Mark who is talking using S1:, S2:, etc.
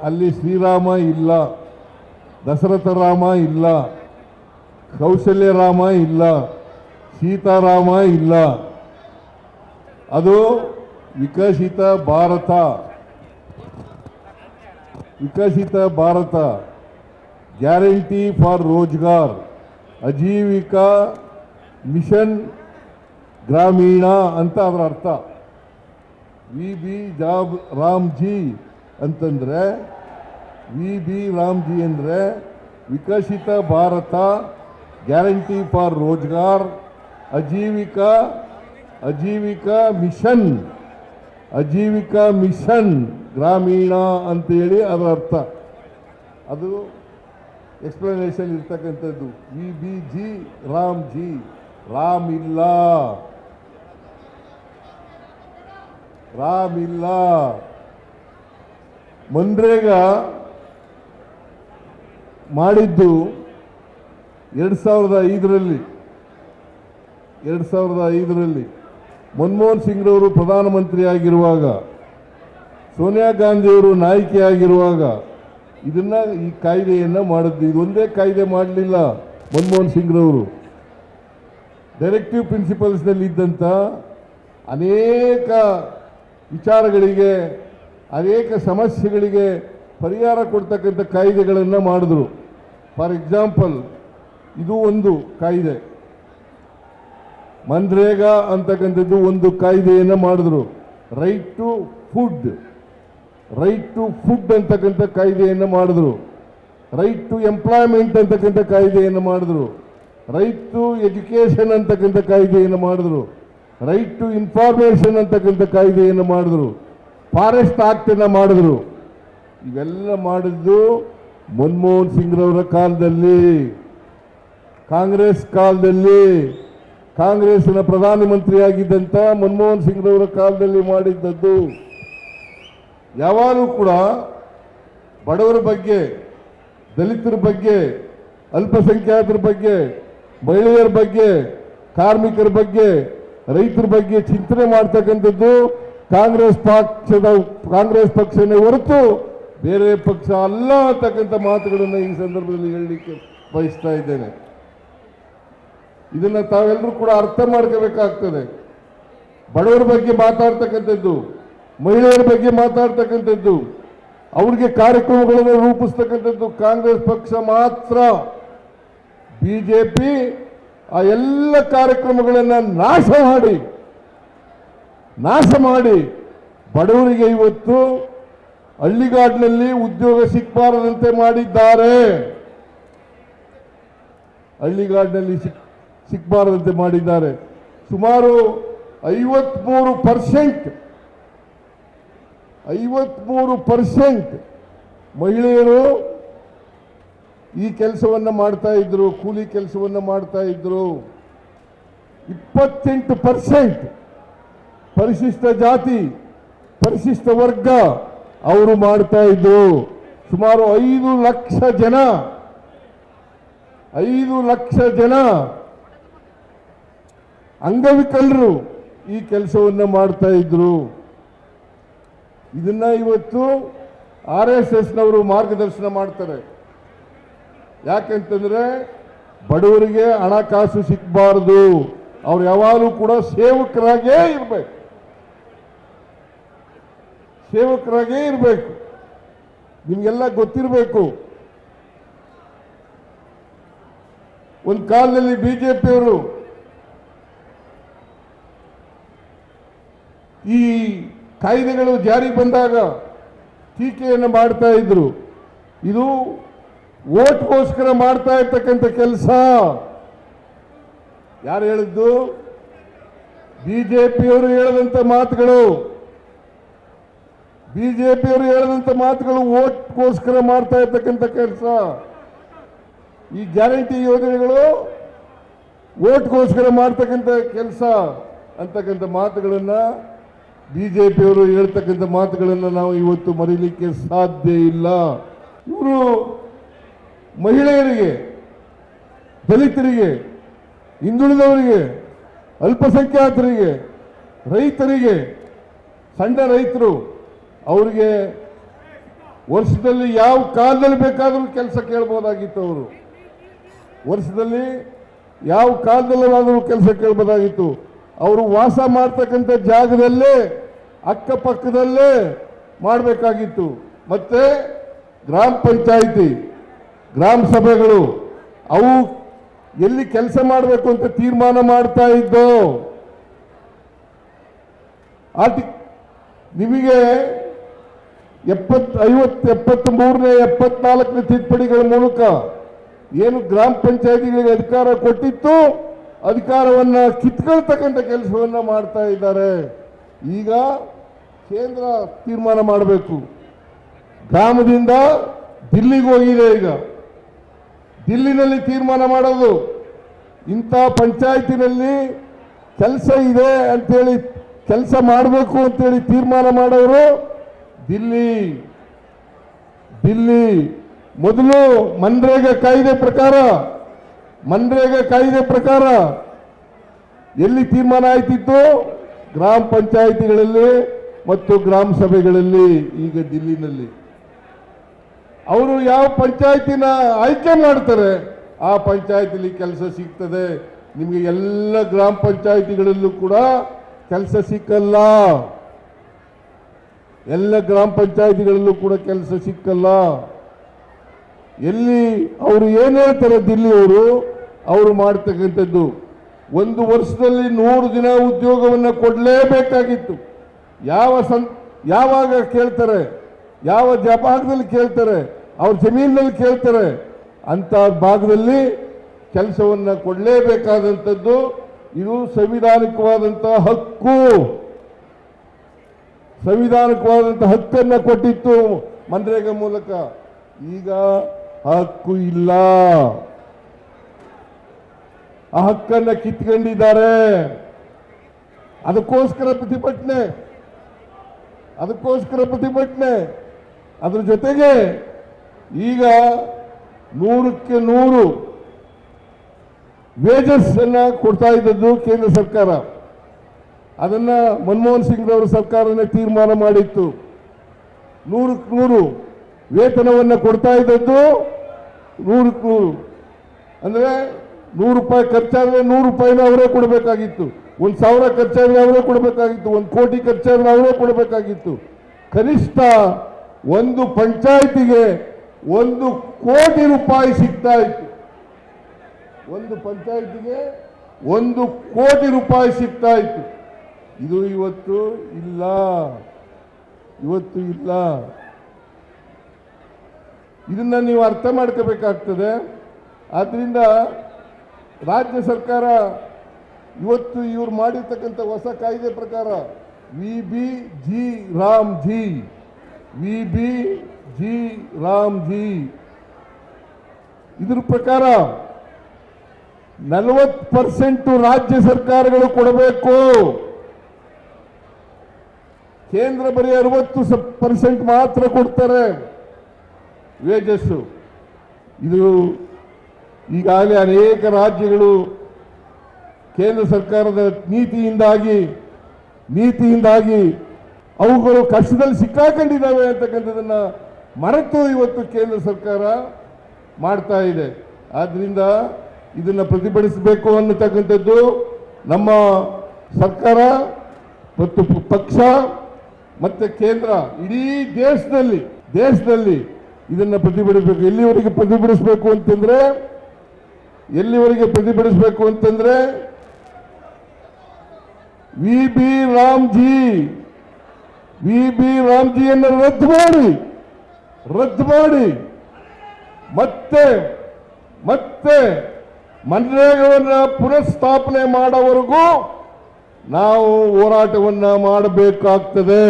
S1: ಅಲ್ಲಿ ಶ್ರೀರಾಮ ಇಲ್ಲ, ದಶರಥ ರಾಮ ಇಲ್ಲ, ಕೌಶಲ್ಯ ರಾಮ ಇಲ್ಲ, ಸೀತಾರಾಮ ಇಲ್ಲ. ಅದು Viksit Bharat, Viksit Bharat, guarantee for Rozgar, Ajeevika mission Gramin ಅಂತ ಅದರ ಅರ್ಥ. ವಿ ಬಿ ಜಾಬ್ ರಾಮ್ಜಿ ಅಂತಂದರೆ, ವಿ ಬಿ ರಾಮ್ಜಿ ಅಂದರೆ Viksit Bharat, guarantee for Rozgar, Ajeevika mission, Ajeevika mission Gramin ಅಂತೇಳಿ ಅದರ ಅರ್ಥ. ಅದು ಎಕ್ಸ್ಪ್ಲನೇಷನ್ ಇರ್ತಕ್ಕಂಥದ್ದು. V B G Ramji, Ram ಇಲ್ಲ, ರಾಮ್ ಇಲ್ಲ. ಮನ್ರೇಗಾ ಮಾಡಿದ್ದು 2005ರಲ್ಲಿ, 2005ರಲ್ಲಿ ಮನಮೋಹನ್ ಸಿಂಗ್ರವರು ಪ್ರಧಾನಮಂತ್ರಿ ಆಗಿರುವಾಗ, ಸೋನಿಯಾ ಗಾಂಧಿಯವರು ನಾಯಕಿಯಾಗಿರುವಾಗ ಇದನ್ನ ಈ ಕಾಯ್ದೆಯನ್ನು ಮಾಡಿದ್ದು. ಇದೊಂದೇ ಕಾಯ್ದೆ ಮಾಡಲಿಲ್ಲ ಮನಮೋಹನ್ ಸಿಂಗ್ರವರು. ಡೈರೆಕ್ಟಿವ್ ಪ್ರಿನ್ಸಿಪಲ್ಸ್ನಲ್ಲಿ ಇದ್ದಂಥ ಅನೇಕ ವಿಚಾರಗಳಿಗೆ, ಅನೇಕ ಸಮಸ್ಯೆಗಳಿಗೆ ಪರಿಹಾರ ಕೊಡ್ತಕ್ಕಂಥ ಕಾಯ್ದೆಗಳನ್ನು ಮಾಡಿದ್ರು. ಫಾರ್ ಎಕ್ಸಾಂಪಲ್, ಇದು ಒಂದು ಕಾಯ್ದೆ, ಮನ್ರೇಗಾ ಅಂತಕ್ಕಂಥದ್ದು ಒಂದು ಕಾಯ್ದೆಯನ್ನು ಮಾಡಿದ್ರು. Right to food, right to food ಅಂತಕ್ಕಂಥ ಕಾಯ್ದೆಯನ್ನು ಮಾಡಿದ್ರು. ರೈಟ್ ಟು ಎಂಪ್ಲಾಯ್ಮೆಂಟ್ ಅಂತಕ್ಕಂಥ ಕಾಯ್ದೆಯನ್ನು ಮಾಡಿದ್ರು. ರೈಟ್ ಟು ಎಜುಕೇಷನ್ ಅಂತಕ್ಕಂಥ ಕಾಯ್ದೆಯನ್ನು ಮಾಡಿದ್ರು. ರೈಟ್ ಟು ಇನ್ಫಾರ್ಮೇಷನ್ ಅಂತಕ್ಕಂಥ ಕಾಯ್ದೆಯನ್ನು ಮಾಡಿದ್ರು. ಫಾರೆಸ್ಟ್ ಆಕ್ಟನ್ನು ಮಾಡಿದ್ರು. ಇವೆಲ್ಲ ಮಾಡಿದ್ದು ಮನಮೋಹನ್ ಸಿಂಗ್ರವರ ಕಾಲದಲ್ಲಿ, ಕಾಂಗ್ರೆಸ್ ಕಾಲದಲ್ಲಿ, ಕಾಂಗ್ರೆಸ್ನ ಪ್ರಧಾನಮಂತ್ರಿಯಾಗಿದ್ದಂಥ ಮನಮೋಹನ್ ಸಿಂಗ್ರವರ ಕಾಲದಲ್ಲಿ ಮಾಡಿದ್ದದ್ದು. ಯಾವಾಗಲೂ ಕೂಡ ಬಡವರ ಬಗ್ಗೆ, ದಲಿತರ ಬಗ್ಗೆ, ಅಲ್ಪಸಂಖ್ಯಾತರ ಬಗ್ಗೆ, ಮಹಿಳೆಯರ ಬಗ್ಗೆ, ಕಾರ್ಮಿಕರ ಬಗ್ಗೆ, ರೈತರ ಬಗ್ಗೆ ಚಿಂತನೆ ಮಾಡ್ತಕ್ಕಂಥದ್ದು ಕಾಂಗ್ರೆಸ್ ಪಕ್ಷನೇ ಹೊರತು ಬೇರೆ ಪಕ್ಷ ಅಲ್ಲ ಅಂತಕ್ಕಂಥ ಮಾತುಗಳನ್ನು ಈ ಸಂದರ್ಭದಲ್ಲಿ ಹೇಳಲಿಕ್ಕೆ ಬಯಸ್ತಾ ಇದ್ದೇನೆ. ಇದನ್ನು ತಾವೆಲ್ಲರೂ ಕೂಡ ಅರ್ಥ ಮಾಡ್ಕೋಬೇಕಾಗ್ತದೆ. ಬಡವರ ಬಗ್ಗೆ ಮಾತಾಡ್ತಕ್ಕಂಥದ್ದು, ಮಹಿಳೆಯರ ಬಗ್ಗೆ ಮಾತಾಡ್ತಕ್ಕಂಥದ್ದು, ಅವ್ರಿಗೆ ಕಾರ್ಯಕ್ರಮಗಳನ್ನು ರೂಪಿಸ್ತಕ್ಕಂಥದ್ದು ಕಾಂಗ್ರೆಸ್ ಪಕ್ಷ ಮಾತ್ರ. ಬಿಜೆಪಿ ಆ ಎಲ್ಲ ಕಾರ್ಯಕ್ರಮಗಳನ್ನು ನಾಶ ಮಾಡಿ ಬಡವರಿಗೆ ಇವತ್ತು ಹಳ್ಳಿಗಾಡಿನಲ್ಲಿ ಉದ್ಯೋಗ ಸಿಕ್ಕಬಾರದಂತೆ ಮಾಡಿದ್ದಾರೆ. ಹಳ್ಳಿಗಾಡಿನಲ್ಲಿ ಸಿಕ್ಕಬಾರದಂತೆ ಮಾಡಿದ್ದಾರೆ. ಸುಮಾರು 53% ಮಹಿಳೆಯರು ಈ ಕೆಲಸವನ್ನು ಮಾಡ್ತಾ ಇದ್ರು, ಕೂಲಿ ಕೆಲಸವನ್ನು ಮಾಡ್ತಾ ಇದ್ರು. 28% ಪರಿಶಿಷ್ಟ ಜಾತಿ, ಪರಿಶಿಷ್ಟ ವರ್ಗ ಅವರು ಮಾಡ್ತಾ ಇದ್ರು. ಸುಮಾರು 5 ಲಕ್ಷ ಜನ ಅಂಗವಿಕಲರು ಈ ಕೆಲಸವನ್ನು ಮಾಡ್ತಾ ಇದ್ರು. ಇದನ್ನ ಇವತ್ತು RSSನವರು ಮಾರ್ಗದರ್ಶನ ಮಾಡ್ತಾರೆ. ಯಾಕೆಂತಂದ್ರೆ ಬಡವರಿಗೆ ಹಣಕಾಸು ಸಿಕ್ಕಬಾರದು, ಅವ್ರು ಯಾವಾಗಲೂ ಕೂಡ ಸೇವಕರಾಗೇ ಇರಬೇಕು. ನಿಮಗೆಲ್ಲ ಗೊತ್ತಿರಬೇಕು, ಒಂದು ಕಾಲದಲ್ಲಿ ಬಿಜೆಪಿಯವರು ಈ ಕಾಯ್ದೆಗಳು ಜಾರಿ ಬಂದಾಗ ಟೀಕೆಯನ್ನು ಮಾಡ್ತಾ ಇದ್ರು. ಇದು ಓಟ್ಗೋಸ್ಕರ ಮಾಡ್ತಾ ಇರ್ತಕ್ಕಂಥ ಕೆಲಸ. ಯಾರು ಹೇಳಿದ್ದು? ಬಿಜೆಪಿಯವರು ಹೇಳದಂತ ಮಾತುಗಳು. ಬಿಜೆಪಿಯವರು ಹೇಳದಂತ ಮಾತುಗಳು ಓಟ್ಗೋಸ್ಕರ ಮಾಡ್ತಾ ಇರ್ತಕ್ಕಂಥ ಕೆಲಸ. ಈ ಗ್ಯಾರಂಟಿ ಯೋಜನೆಗಳು ಓಟ್ಗೋಸ್ಕರ ಮಾಡ್ತಕ್ಕಂಥ ಕೆಲಸ ಅಂತಕ್ಕಂಥ ಮಾತುಗಳನ್ನು, ಬಿಜೆಪಿಯವರು ಹೇಳ್ತಕ್ಕಂಥ ಮಾತುಗಳನ್ನು ನಾವು ಇವತ್ತು ಮರೀಲಿಕ್ಕೆ ಸಾಧ್ಯ ಇಲ್ಲ. ಇವರು ಮಹಿಳೆಯರಿಗೆ, ದಲಿತರಿಗೆ, ಹಿಂದುಳಿದವರಿಗೆ, ವರ್ಷದಲ್ಲಿ ಯಾವ ಕಾಲದಲ್ಲಿ ಬೇಕಾದರೂ ಕೆಲಸ ಕೇಳ್ಬೋದಾಗಿತ್ತು. ಅವರು ವರ್ಷದಲ್ಲಿ ಯಾವ ಕಾಲದಲ್ಲಾದರೂ ಕೆಲಸ ಕೇಳ್ಬೋದಾಗಿತ್ತು. ಅವರು ವಾಸ ಮಾಡ್ತಕ್ಕಂಥ ಜಾಗದಲ್ಲೇ ಅಕ್ಕಪಕ್ಕದಲ್ಲೇ ಮಾಡಬೇಕಾಗಿತ್ತು. ಮತ್ತೆ ಗ್ರಾಮ ಪಂಚಾಯಿತಿ, ಗ್ರಾಮ ಸಭೆಗಳು ಅವು ಎಲ್ಲಿ ಕೆಲಸ ಮಾಡಬೇಕು ಅಂತ ತೀರ್ಮಾನ ಮಾಡ್ತಾ ಇದ್ದೋ. ನಿಮಗೆ 73ನೇ 74ನೇ ತಿದ್ದುಪಡಿಗಳ ಮೂಲಕ ಏನು ಗ್ರಾಮ ಪಂಚಾಯಿತಿಗಳಿಗೆ ಅಧಿಕಾರ ಕೊಟ್ಟಿತ್ತು, ಅಧಿಕಾರವನ್ನ ಕಿತ್ಕೊಳ್ತಕ್ಕಂಥ ಕೆಲಸವನ್ನ ಮಾಡ್ತಾ ಇದ್ದಾರೆ. ಈಗ ಕೇಂದ್ರ ತೀರ್ಮಾನ ಮಾಡಬೇಕು. ಗ್ರಾಮದಿಂದ ದಿಲ್ಲಿಗೆ ಹೋಗಿದೆ. ಈಗ ದಿಲ್ಲಿನಲ್ಲಿ ತೀರ್ಮಾನ ಮಾಡೋದು, ಇಂಥ ಪಂಚಾಯತಿನಲ್ಲಿ ಕೆಲಸ ಇದೆ ಅಂತೇಳಿ ಕೆಲಸ ಮಾಡಬೇಕು ಅಂತೇಳಿ ತೀರ್ಮಾನ ಮಾಡೋರು ದಿಲ್ಲಿ. ಮೊದಲು ಮನ್ರೇಗಾ ಕಾಯ್ದೆ ಪ್ರಕಾರ ಎಲ್ಲಿ ತೀರ್ಮಾನ ಆಯ್ತಿತ್ತು? ಗ್ರಾಮ ಪಂಚಾಯಿತಿಗಳಲ್ಲಿ ಮತ್ತು ಗ್ರಾಮ ಸಭೆಗಳಲ್ಲಿ. ಈಗ ದಿಲ್ಲಿನಲ್ಲಿ ಅವರು ಯಾವ ಪಂಚಾಯತಿನ ಆಯ್ಕೆ ಮಾಡ್ತಾರೆ ಆ ಪಂಚಾಯತಿಲಿ ಕೆಲಸ ಸಿಗ್ತದೆ. ನಿಮಗೆ ಎಲ್ಲ ಗ್ರಾಮ ಪಂಚಾಯಿತಿಗಳಲ್ಲೂ ಕೂಡ ಕೆಲಸ ಸಿಕ್ಕಲ್ಲ. ಎಲ್ಲ ಗ್ರಾಮ ಪಂಚಾಯಿತಿಗಳಲ್ಲೂ ಕೂಡ ಕೆಲಸ ಸಿಕ್ಕಲ್ಲ. ಎಲ್ಲಿ ಅವರು ಏನು ಹೇಳ್ತಾರೆ ದಿಲ್ಲಿಯವರು, ಅವರು ಮಾಡ್ತಕ್ಕಂಥದ್ದು ಒಂದು ವರ್ಷದಲ್ಲಿ 100 ದಿನ ಉದ್ಯೋಗವನ್ನು ಕೊಡಲೇಬೇಕಾಗಿತ್ತು. ಯಾವಾಗ ಕೇಳ್ತಾರೆ, ಯಾವ ಭಾಗದಲ್ಲಿ ಕೇಳ್ತಾರೆ, ಅವ್ರ ಜಮೀನಿನಲ್ಲಿ ಕೇಳ್ತಾರೆ, ಅಂತ ಭಾಗದಲ್ಲಿ ಕೆಲಸವನ್ನು ಕೊಡಲೇಬೇಕಾದಂಥದ್ದು. ಇದು ಸಂವಿಧಾನಿಕವಾದಂತಹ ಹಕ್ಕು. ಸಂವಿಧಾನಿಕವಾದಂತಹ ಹಕ್ಕನ್ನು ಕೊಟ್ಟಿತ್ತು ಮನ್ರೇಗಾ ಮೂಲಕ. ಈಗ ಹಕ್ಕು ಇಲ್ಲ. ಆ ಹಕ್ಕನ್ನು ಕಿತ್ಕೊಂಡಿದ್ದಾರೆ. ಅದಕ್ಕೋಸ್ಕರ ಪ್ರತಿಭಟನೆ. ಅದ್ರ ಜೊತೆಗೆ ಈಗ 100ಕ್ಕೆ 100 ವೇಜಸ್ ಅನ್ನ ಕೊಡ್ತಾ ಇದ್ದದ್ದು ಕೇಂದ್ರ ಸರ್ಕಾರ. ಅದನ್ನ ಮನಮೋಹನ್ ಸಿಂಗ್ ಅವರ ಸರ್ಕಾರನೇ ತೀರ್ಮಾನ ಮಾಡಿತ್ತು. 100ಕ್ಕೆ 100 ವೇತನವನ್ನು ಕೊಡ್ತಾ ಇದ್ದದ್ದು 100ಕ್ಕೆ 100. ಅಂದ್ರೆ ₹100 ಖರ್ಚಾದ್ರೆ ₹100 ಅವರೇ ಕೊಡಬೇಕಾಗಿತ್ತು. 1,000 ಖರ್ಚಾದ್ರೆ ಅವರೇ ಕೊಡಬೇಕಾಗಿತ್ತು. 1 ಕೋಟಿ ಖರ್ಚಾದ್ರೆ ಅವರೇ ಕೊಡಬೇಕಾಗಿತ್ತು. ಕನಿಷ್ಠ ಒಂದು ಪಂಚಾಯಿತಿಗೆ ₹1 ಕೋಟಿ ಸಿಗ್ತಾ ಇತ್ತು. ಒಂದು ಪಂಚಾಯಿತಿಗೆ ₹1 ಕೋಟಿ ಸಿಗ್ತಾ ಇತ್ತು. ಇದು ಇವತ್ತು ಇಲ್ಲ. ಇದನ್ನ ನೀವು ಅರ್ಥ ಮಾಡ್ಕೋಬೇಕಾಗ್ತದೆ. ಆದ್ರಿಂದ ರಾಜ್ಯ ಸರ್ಕಾರ ಇವತ್ತು ಇವರು ಮಾಡಿರ್ತಕ್ಕಂಥ ಹೊಸ ಕಾಯ್ದೆ ಪ್ರಕಾರ ವಿಬಿಜಿ ರಾಮ್ಜಿ ಇದ್ರ ಪ್ರಕಾರ 40% ರಾಜ್ಯ ಸರ್ಕಾರಗಳು ಕೊಡಬೇಕು. ಕೇಂದ್ರ ಬರೀ 60% ಮಾತ್ರ ಕೊಡ್ತಾರೆ ವೇಜಸ್. ಇದು ಈಗಾಗಲೇ ಅನೇಕ ರಾಜ್ಯಗಳು ಕೇಂದ್ರ ಸರ್ಕಾರದ ನೀತಿಯಿಂದಾಗಿ ಅವುಗಳು ಕಷ್ಟದಲ್ಲಿ ಸಿಕ್ಕಾಕೊಂಡಿದ್ದಾವೆ ಅಂತಕ್ಕಂಥದ್ದನ್ನ ಮರೆತು ಇವತ್ತು ಕೇಂದ್ರ ಸರ್ಕಾರ ಮಾಡ್ತಾ ಇದೆ. ಆದ್ರಿಂದ ಇದನ್ನ ಪ್ರತಿಭಟಿಸಬೇಕು ಅನ್ನತಕ್ಕಂಥದ್ದು ನಮ್ಮ ಸರ್ಕಾರ ಮತ್ತು ಪಕ್ಷ ಮತ್ತೆ ಕೇಂದ್ರ ಇಡೀ ದೇಶದಲ್ಲಿ ಇದನ್ನ ಪ್ರತಿಭಟಿಸಬೇಕು. ಎಲ್ಲಿವರೆಗೆ ಪ್ರತಿಭಟಿಸಬೇಕು ಅಂತಂದ್ರೆ ವಿಬಿ ರಾಮ್ಜಿಯನ್ನು ರದ್ದು ಮಾಡಿ ಮತ್ತೆ ಮನ್ರೇಗಾವನ್ನು ಪುನಃಸ್ಥಾಪನೆ ಮಾಡೋವರೆಗೂ ನಾವು ಹೋರಾಟವನ್ನ ಮಾಡಬೇಕಾಗ್ತದೆ.